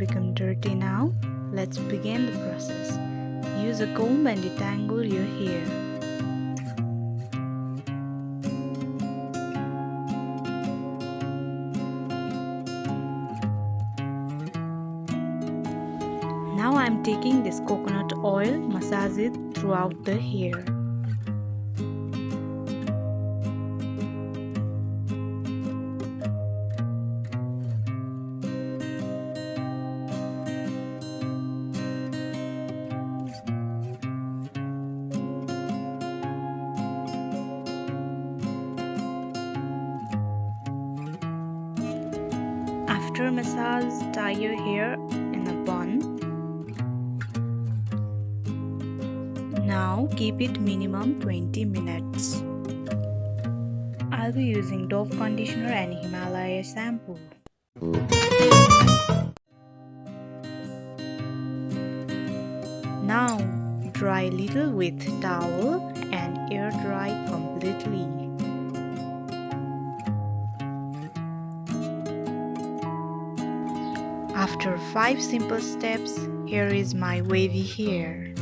become dirty now. Let's begin the process. Use a comb and detangle your hair. Now I am taking this coconut oil, massage it throughout the hair. After massage, tie your hair in a bun. Now keep it minimum 20 minutes. I'll be using Dove conditioner and Himalaya shampoo. Now dry little with towel and air dry completely. After 5 simple steps, here is my wavy hair.